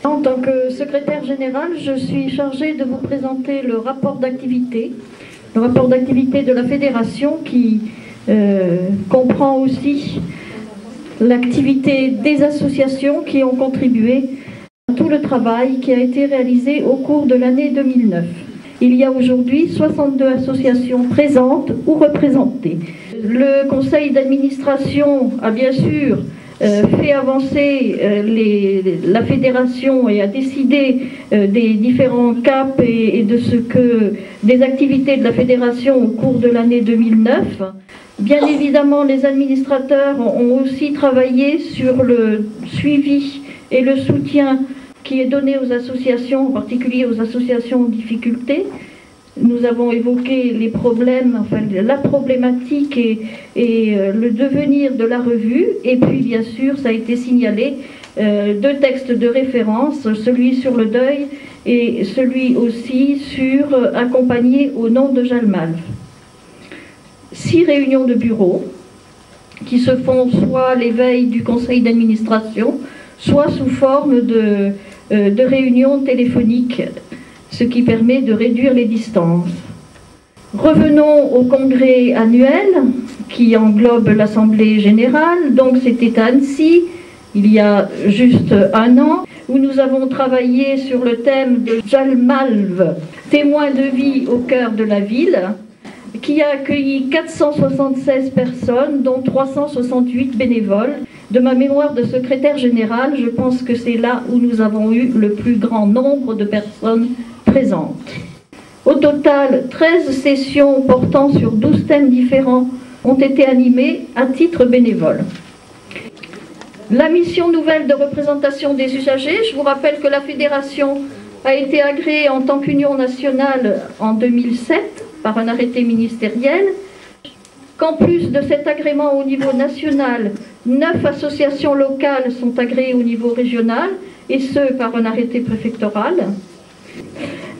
En tant que secrétaire générale, je suis chargée de vous présenter le rapport d'activité. Le rapport d'activité de la fédération qui comprend aussi l'activité des associations qui ont contribué à tout le travail qui a été réalisé au cours de l'année 2009. Il y a aujourd'hui 62 associations présentes ou représentées. Le conseil d'administration a bien sûr fait avancer la fédération et a décidé des différents caps et de ce que des activités de la fédération au cours de l'année 2009. Bien évidemment, les administrateurs ont aussi travaillé sur le suivi et le soutien qui est donné aux associations, en particulier aux associations en difficulté. Nous avons évoqué les problèmes, enfin la problématique et le devenir de la revue. Et puis, bien sûr, ça a été signalé, deux textes de référence, celui sur le deuil et celui aussi sur accompagné au nom de Jalmal. 6 réunions de bureau qui se font soit l'éveil du conseil d'administration, soit sous forme de réunions téléphoniques, ce qui permet de réduire les distances. Revenons au congrès annuel qui englobe l'Assemblée générale. Donc c'était à Annecy, il y a juste un an, où nous avons travaillé sur le thème de Jalmalv, témoin de vie au cœur de la ville, qui a accueilli 476 personnes, dont 368 bénévoles. De ma mémoire de secrétaire générale, je pense que c'est là où nous avons eu le plus grand nombre de personnes présentes. Au total, 13 sessions portant sur 12 thèmes différents ont été animées à titre bénévole. La mission nouvelle de représentation des usagers, je vous rappelle que la fédération a été agréée en tant qu'union nationale en 2007 par un arrêté ministériel, qu'en plus de cet agrément au niveau national, 9 associations locales sont agréées au niveau régional, et ce par un arrêté préfectoral.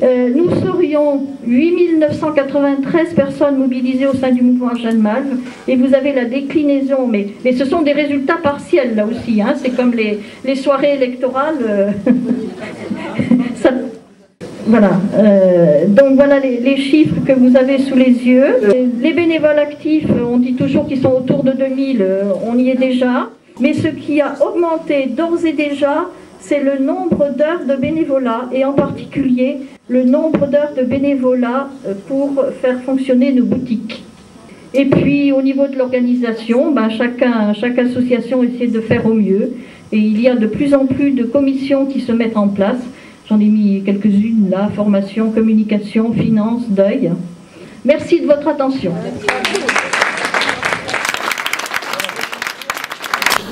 Nous serions 8 993 personnes mobilisées au sein du mouvement Jalmal, et vous avez la déclinaison, mais ce sont des résultats partiels là aussi, hein, c'est comme les soirées électorales. Voilà, donc voilà les chiffres que vous avez sous les yeux. Les bénévoles actifs, on dit toujours qu'ils sont autour de 2000, on y est déjà. Mais ce qui a augmenté d'ores et déjà, c'est le nombre d'heures de bénévolat, et en particulier le nombre d'heures de bénévolat pour faire fonctionner nos boutiques. Et puis au niveau de l'organisation, chaque association essaie de faire au mieux, et il y a de plus en plus de commissions qui se mettent en place. J'en ai mis quelques-unes là, formation, communication, finance, deuil. Merci de votre attention.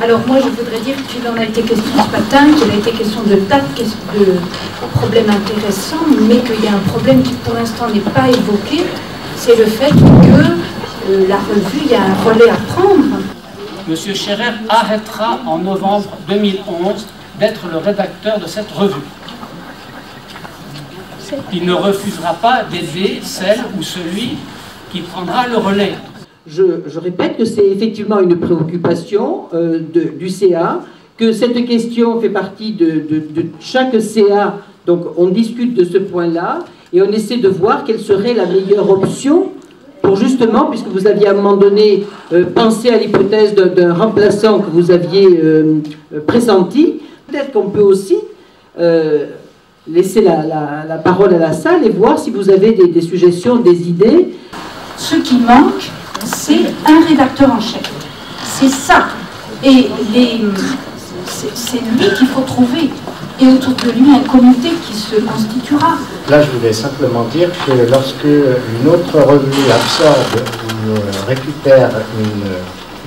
Alors moi je voudrais dire qu'il en a été question ce matin, qu'il a été question de tas de problèmes intéressants, mais qu'il y a un problème qui pour l'instant n'est pas évoqué, c'est le fait que la revue, il y a un relais à prendre. Monsieur Scherer arrêtera en novembre 2011 d'être le rédacteur de cette revue. Il ne refusera pas d'aider celle ou celui qui prendra le relais. Je répète que c'est effectivement une préoccupation du CA, que cette question fait partie de chaque CA, donc on discute de ce point-là et on essaie de voir quelle serait la meilleure option pour justement, puisque vous aviez à un moment donné pensé à l'hypothèse d'un remplaçant que vous aviez pressenti, peut-être qu'on peut aussi laisser la parole à la salle et voir si vous avez des suggestions, des idées. Ce qui manque, c'est un rédacteur en chef. C'est ça. Et c'est lui qu'il faut trouver. Et autour de lui, un comité qui se constituera. Là, je voulais simplement dire que lorsque une autre revue absorbe ou récupère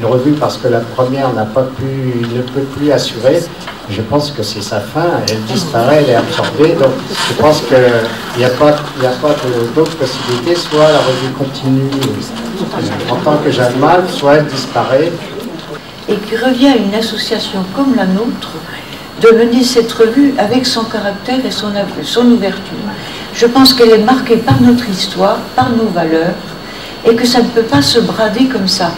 une revue parce que la première ne peut plus assurer, je pense que c'est sa fin, elle disparaît, elle est absorbée. Donc je pense qu'il n'y a pas d'autre possibilité, soit la revue continue en tant que Jalmal, soit elle disparaît. Et qui revient à une association comme la nôtre de mener cette revue avec son caractère et son ouverture. Je pense qu'elle est marquée par notre histoire, par nos valeurs, et que ça ne peut pas se brader comme ça.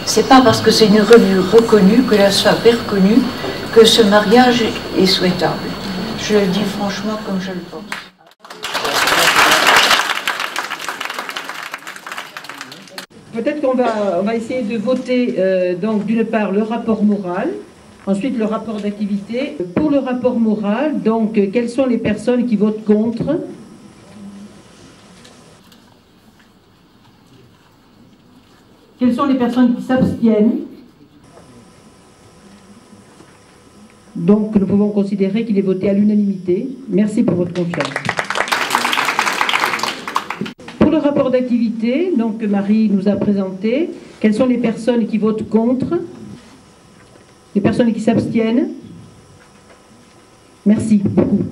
C'est pas parce que c'est une revue reconnue, que la SFAP est reconnue, que ce mariage est souhaitable. Je le dis franchement comme je le pense. Peut-être qu'on va essayer de voter donc d'une part le rapport moral, ensuite le rapport d'activité. Pour le rapport moral, donc quelles sont les personnes qui votent contre? Quelles sont les personnes qui s'abstiennent? Donc nous pouvons considérer qu'il est voté à l'unanimité. Merci pour votre confiance. Pour le rapport d'activité, donc que Marie nous a présenté, quelles sont les personnes qui votent contre? Les personnes qui s'abstiennent? Merci beaucoup.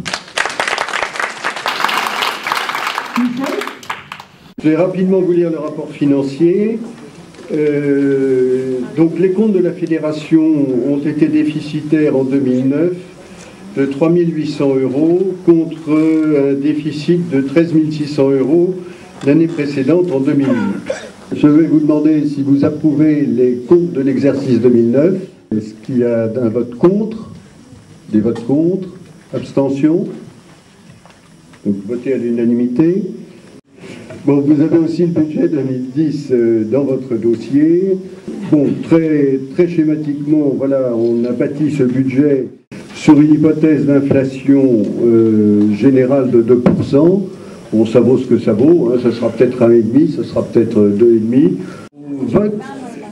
Je vais rapidement vous lire le rapport financier. Donc les comptes de la fédération ont été déficitaires en 2009 de 3 800 € contre un déficit de 13 600 € l'année précédente en 2008. Je vais vous demander si vous approuvez les comptes de l'exercice 2009. Est-ce qu'il y a un vote contre? Des votes contre? Abstention? Donc votez à l'unanimité. Bon, vous avez aussi le budget 2010 dans votre dossier. Bon, très schématiquement, voilà, on a bâti ce budget sur une hypothèse d'inflation générale de 2%. Bon, ça vaut ce que ça vaut, hein, ça sera peut-être 1,5, ça sera peut-être 2,5. On vote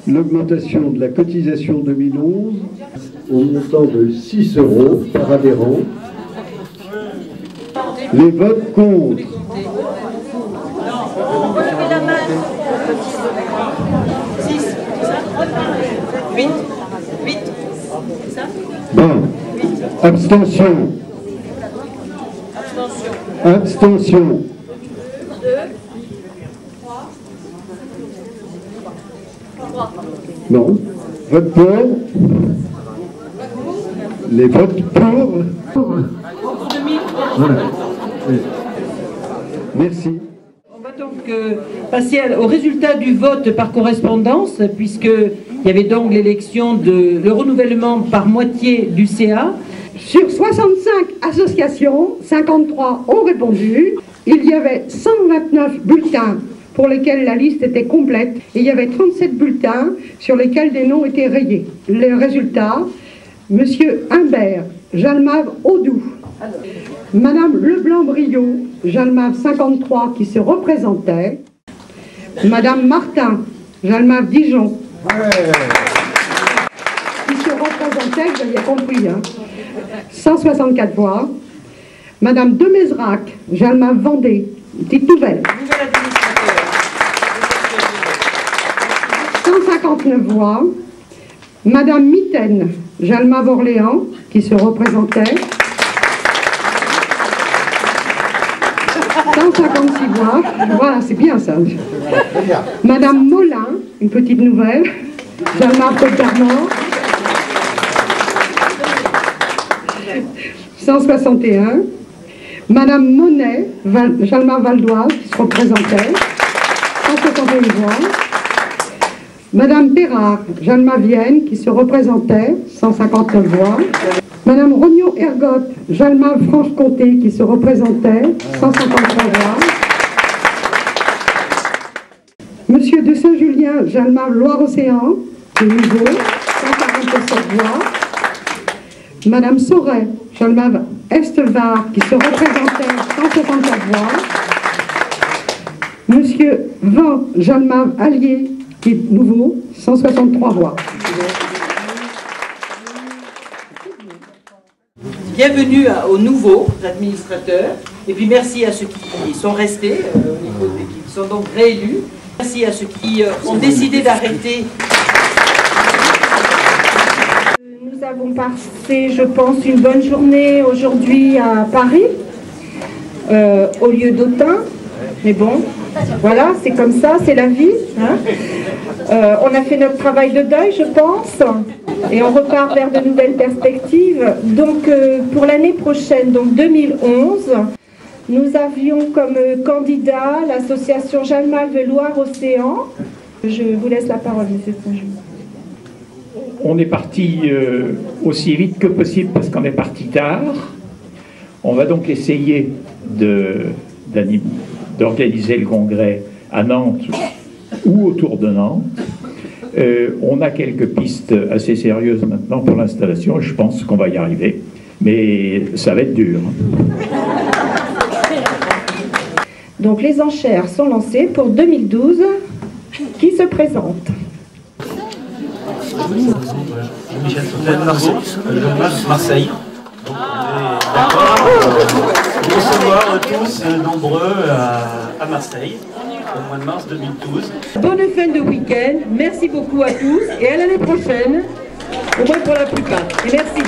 l'augmentation de la cotisation 2011 au montant de 6 € par adhérent. Les votes contre. Bon. Abstention. Abstention. Non. Vote pour. Les votes pour. Voilà. Merci. On va donc passer au résultat du vote par correspondance, puisqu'il y avait donc l'élection le renouvellement par moitié du CA. Sur 65 associations, 53 ont répondu. Il y avait 129 bulletins pour lesquels la liste était complète et il y avait 37 bulletins sur lesquels des noms étaient rayés. Les résultats, Monsieur Humbert, Jalmave Audou, Madame Leblanc-Briot, Jalmave 53 qui se représentait, Madame Martin, Jalmave Dijon, qui se représentait, vous avez compris, hein, 164 voix, Madame Demezrac, Jalmave Vendée, petite nouvelle, 159 voix, Madame Mitaine, Jalmave Orléans, qui se représentait, 156 voix, voilà, c'est bien ça. Madame Molin, une petite nouvelle, Jalmave Côte d'Armor, 161. Madame Monet, Jalmave Valdoise, qui se représentait, 161 voix. Madame Perrard, Jalmave Vienne, qui se représentait, 159 voix. Madame Rognon-Ergotte, Jalmave Franche-Comté, qui se représentait, 153 voix. Monsieur de Saint-Julien, Jalmave Loire-Océan, de nouveau, 147 voix. Madame Sauret, Jalmave Est-Var, qui se représentait, 164 voix. Monsieur Van, Jalmave Allier, qui est nouveau, 163 voix. Bienvenue aux nouveaux administrateurs, et puis merci à ceux qui sont restés, qui sont donc réélus. Merci à ceux qui ont décidé d'arrêter. Nous avons passé, je pense, une bonne journée aujourd'hui à Paris, au lieu d'Autun. Mais bon, voilà, c'est comme ça, c'est la vie. Hein. On a fait notre travail de deuil, je pense, et on repart vers de nouvelles perspectives. Donc, pour l'année prochaine, donc 2011, nous avions comme candidat l'association Jalmave Loire-Océan. Je vous laisse la parole, monsieur Saint-Jean. On est parti aussi vite que possible parce qu'on est parti tard. On va donc essayer d'organiser le congrès à Nantes ou autour de Nantes. On a quelques pistes assez sérieuses maintenant pour l'installation et je pense qu'on va y arriver. Mais ça va être dur. Donc les enchères sont lancées pour 2012. Qui se présente? Marseille. Nous recevoir tous nombreux à Marseille au mois de mars 2012. Bonne fin de week-end, merci beaucoup à tous et à l'année prochaine, au moins pour la plupart. Et merci.